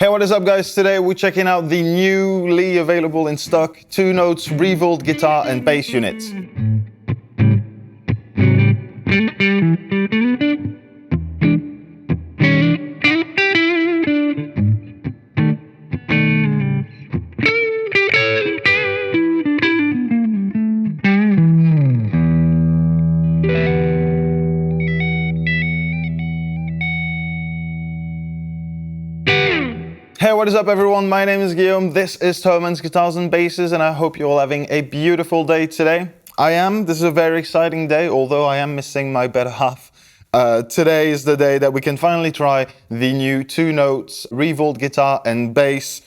Hey, what is up guys? Today we're checking out the newly available in stock 2 Notes ReVolt Guitar and Bass units. Hey, what is up everyone? My name is Guillaume, this is Thomann's Guitars and Basses, and I hope you're all having a beautiful day today. I am. This is a very exciting day, although I am missing my better half. Today is the day that we can finally try the new 2 Notes ReVolt Guitar and Bass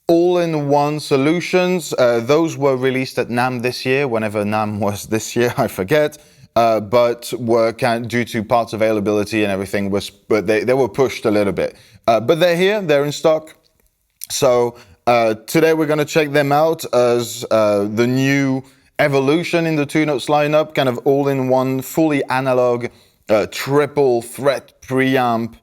all-in-one solutions. Those were released at NAMM this year, whenever NAMM was this year, I forget. But were due to parts availability and everything, but they were pushed a little bit. But they're here, they're in stock. So today we're going to check them out as the new evolution in the 2 Notes lineup, kind of all-in-one, fully analog, triple threat preamp,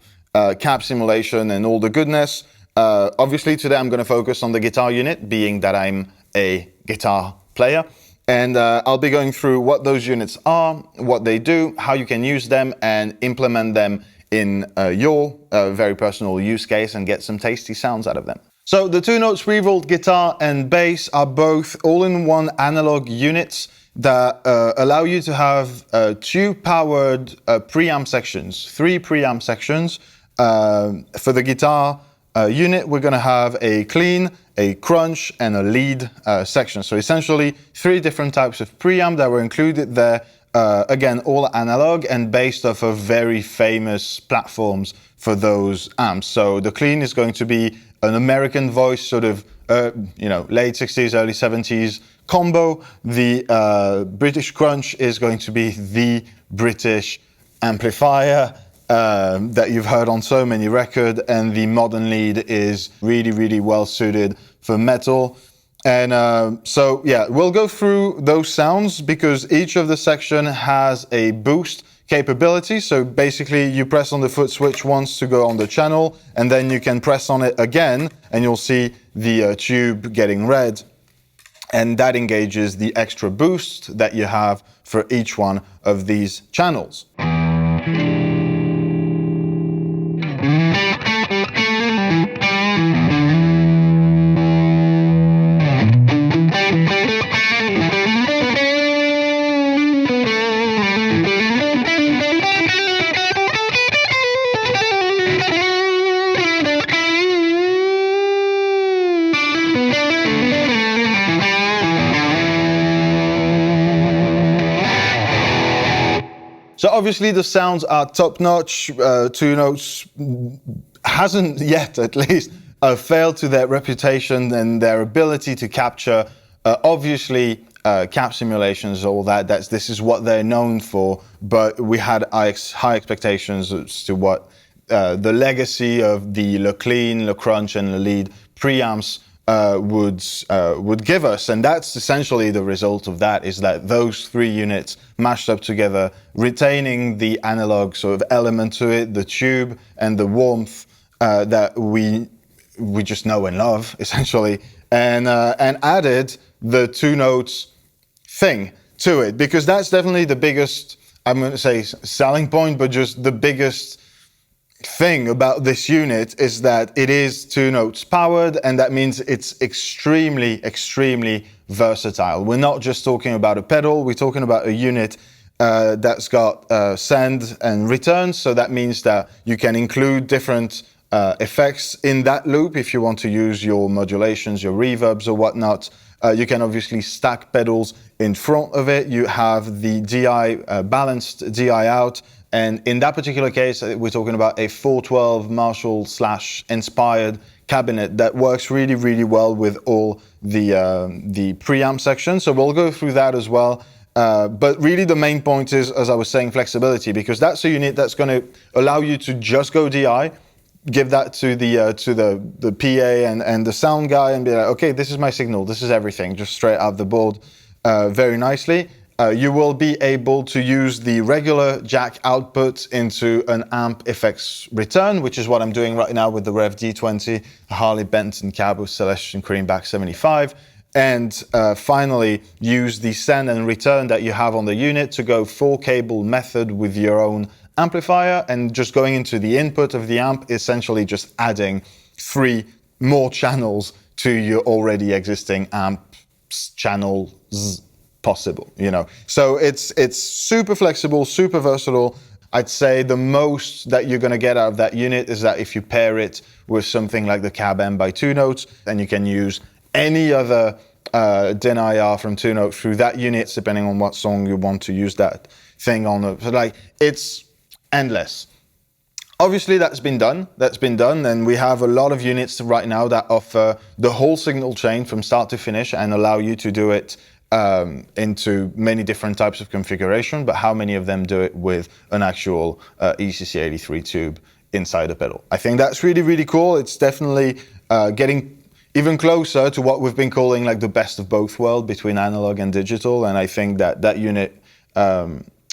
cab simulation and all the goodness. Obviously today I'm going to focus on the guitar unit, being that I'm a guitar player. And I'll be going through what those units are, what they do, how you can use them and implement them in your very personal use case and get some tasty sounds out of them. So the 2 Notes ReVolt Guitar and Bass are both all-in-one analog units that allow you to have 2 powered preamp sections, 3 preamp sections. For the guitar unit, we're going to have a clean, a crunch and a lead section. So essentially 3 different types of preamp that were included there. Again, all analog and based off of very famous platforms for those amps. So the clean is going to be an American voice sort of, late 60s, early 70s combo. The British crunch is going to be the British amplifier that you've heard on so many records, and the modern lead is really, really well suited for metal. And so yeah, we'll go through those sounds because each of the section has a boost capability. So basically you press on the foot switch once to go on the channel, and then you can press on it again and you'll see the tube getting red. And that engages the extra boost that you have for each one of these channels. So obviously the sounds are top-notch. 2 Notes hasn't yet, at least, failed to their reputation and their ability to capture, obviously, cab simulations, all that. This is what they're known for. But we had high expectations as to what the legacy of the Le Clean, Le Crunch, and Le Lead preamps would give us. And that's essentially the result of that, is that those 3 units mashed up together, retaining the analog sort of element to it, the tube and the warmth that we just know and love, essentially, and added the 2 Notes thing to it, because that's definitely the biggest, I'm going to say selling point, but just the biggest thing about this unit is that it is 2 Notes powered, and that means it's extremely, extremely versatile. We're not just talking about a pedal, we're talking about a unit that's got send and return. So that means that you can include different effects in that loop if you want to use your modulations, your reverbs or whatnot. You can obviously stack pedals in front of it. You have the DI, balanced DI out. And in that particular case, we're talking about a 412 Marshall/inspired cabinet that works really, really well with all the preamp section. So we'll go through that as well. But really the main point is, as I was saying, flexibility, because that's a unit that's going to allow you to just go DI, give that to the PA and the sound guy and be like, okay, this is my signal, this is everything, just straight out the board very nicely. you will be able to use the regular jack output into an amp effects return, which is what I'm doing right now with the Rev D20, Harley Benton cab with Celestion Greenback 75. And finally, use the send and return that you have on the unit to go 4-cable method with your own amplifier, and just going into the input of the amp, essentially just adding 3 more channels to your already existing amp's channels possible, you know. So it's super flexible, super versatile. I'd say the most that you're going to get out of that unit is that if you pair it with something like the Cab M by 2 Notes, then you can use any other DIN IR from 2 Notes through that unit, depending on what song you want to use that thing on. So like, it's endless. Obviously, that's been done, and we have a lot of units right now that offer the whole signal chain from start to finish and allow you to do it into many different types of configuration, but how many of them do it with an actual ECC83 tube inside the pedal? I think that's really, really cool. It's definitely getting even closer to what we've been calling like the best of both worlds between analog and digital, and I think that that unit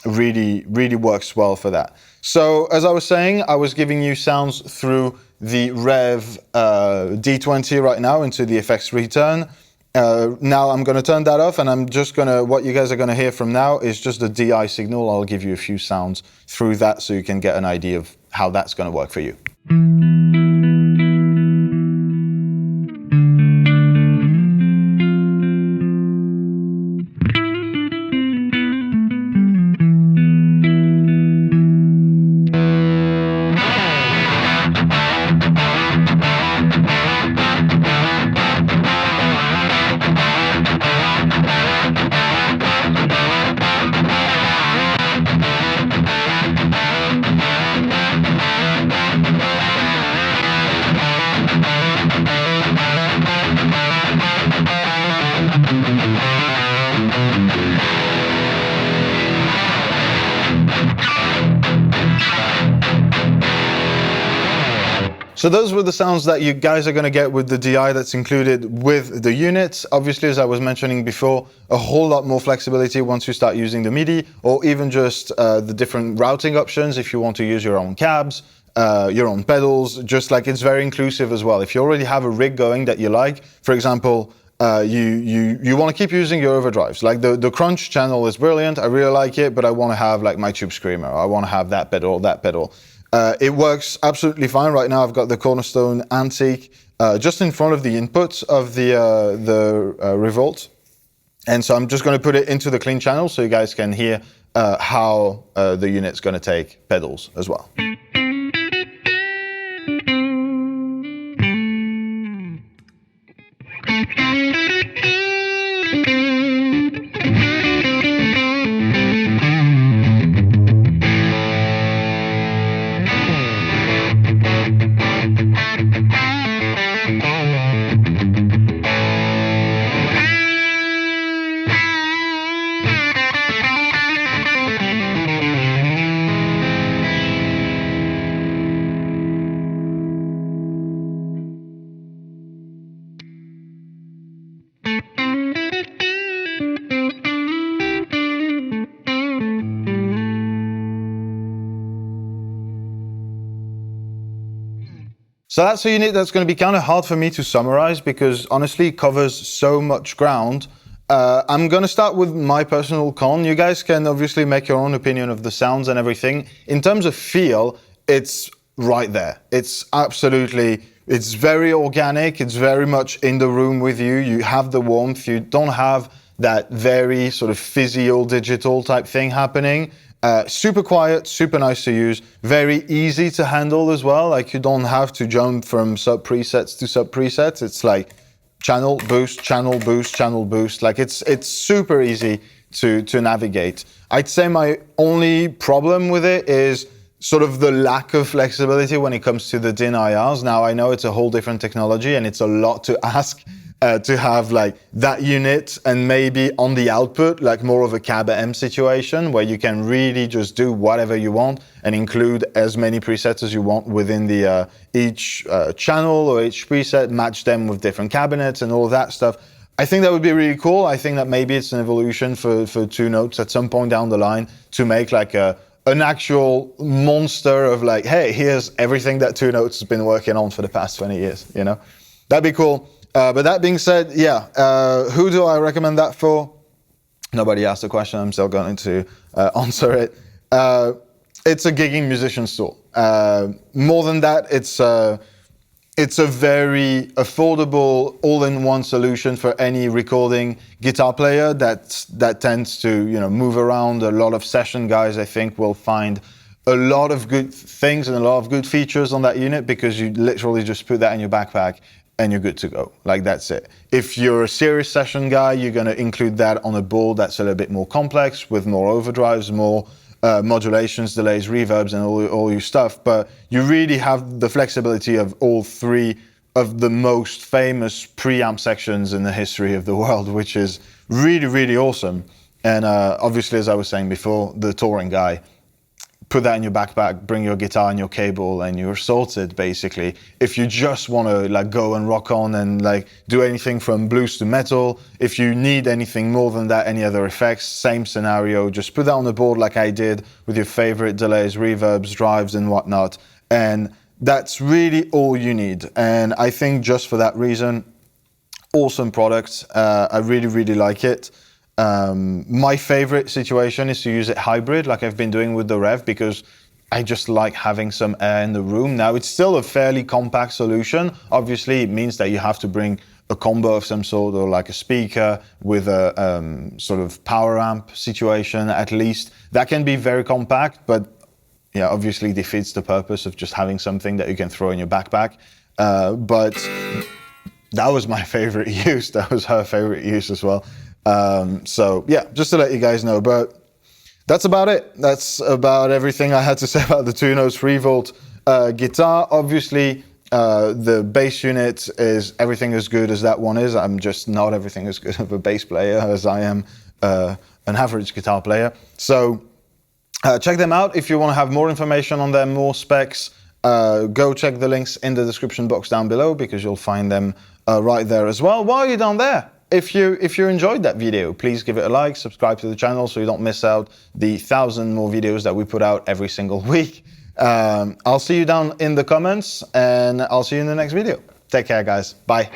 really, really works well for that. So as I was saying, I was giving you sounds through the Rev D20 right now into the effects return. Now I'm going to turn that off, and I'm just going to, what you guys are going to hear from now is just the DI signal. I'll give you a few sounds through that so you can get an idea of how that's going to work for you. So those were the sounds that you guys are going to get with the DI that's included with the unit. Obviously, as I was mentioning before, a whole lot more flexibility once you start using the MIDI, or even just the different routing options if you want to use your own cabs, your own pedals, just like it's very inclusive as well. If you already have a rig going that you like, for example, you want to keep using your overdrives. Like the crunch channel is brilliant, I really like it, but I want to have like my tube screamer, I want to have that pedal, that pedal. It works absolutely fine. Right now I've got the Cornerstone Antique just in front of the input of the ReVolt. And so I'm just going to put it into the clean channel so you guys can hear how the unit's going to take pedals as well. So that's a unit that's going to be kind of hard for me to summarize because honestly it covers so much ground. I'm going to start with my personal con. You guys can obviously make your own opinion of the sounds and everything. In terms of feel, it's right there. It's absolutely, it's very organic. It's very much in the room with you. You have the warmth. You don't have that very sort of physio digital type thing happening. Super quiet, super nice to use, very easy to handle as well. Like you don't have to jump from sub presets to sub presets. It's like channel boost, channel boost, channel boost. Like it's super easy to navigate. I'd say my only problem with it is sort of the lack of flexibility when it comes to the DIN IRs. Now I know it's a whole different technology and it's a lot to ask to have like that unit and maybe on the output like more of a Cab M situation where you can really just do whatever you want and include as many presets as you want within the each channel or each preset, match them with different cabinets and all that stuff. I think that would be really cool. I think that maybe it's an evolution for Two Notes at some point down the line to make like an actual monster of like, hey, here's everything that Two Notes has been working on for the past 20 years, you know? That'd be cool. But that being said, yeah, who do I recommend that for? Nobody asked the question, I'm still going to answer it. It's a gigging musician's tool. More than that, it's a very affordable, all-in-one solution for any recording guitar player that tends to, you know, move around. A lot of session guys, I think, will find a lot of good things and a lot of good features on that unit because you literally just put that in your backpack and you're good to go. Like, that's it. If you're a serious session guy, you're going to include that on a board that's a little bit more complex with more overdrives, more modulations, delays, reverbs, and all your stuff. But you really have the flexibility of all three of the most famous preamp sections in the history of the world, which is really, really awesome. And obviously, as I was saying before, the touring guy, put that in your backpack, bring your guitar and your cable, and you're sorted, basically. If you just want to like go and rock on and like do anything from blues to metal, if you need anything more than that, any other effects, same scenario, just put that on the board like I did with your favorite delays, reverbs, drives, and whatnot. And that's really all you need. And I think just for that reason, awesome product. I really, really like it. My favorite situation is to use it hybrid like I've been doing with the Rev because I just like having some air in the room. Now, it's still a fairly compact solution. Obviously, it means that you have to bring a combo of some sort or like a speaker with a sort of power amp situation at least. That can be very compact, but yeah, obviously defeats the purpose of just having something that you can throw in your backpack. But that was my favorite use. That was her favorite use as well. So yeah, just to let you guys know, but that's about it. That's about everything I had to say about the Two Notes ReVolt guitar. Obviously, the bass unit is everything as good as that one is. I'm just not everything as good of a bass player as I am an average guitar player. So check them out. If you want to have more information on them, more specs, go check the links in the description box down below because you'll find them right there as well. While you're down there, if you enjoyed that video, please give it a like, subscribe to the channel so you don't miss out the 1,000 more videos that we put out every single week. I'll see you down in the comments and I'll see you in the next video. Take care, guys. Bye.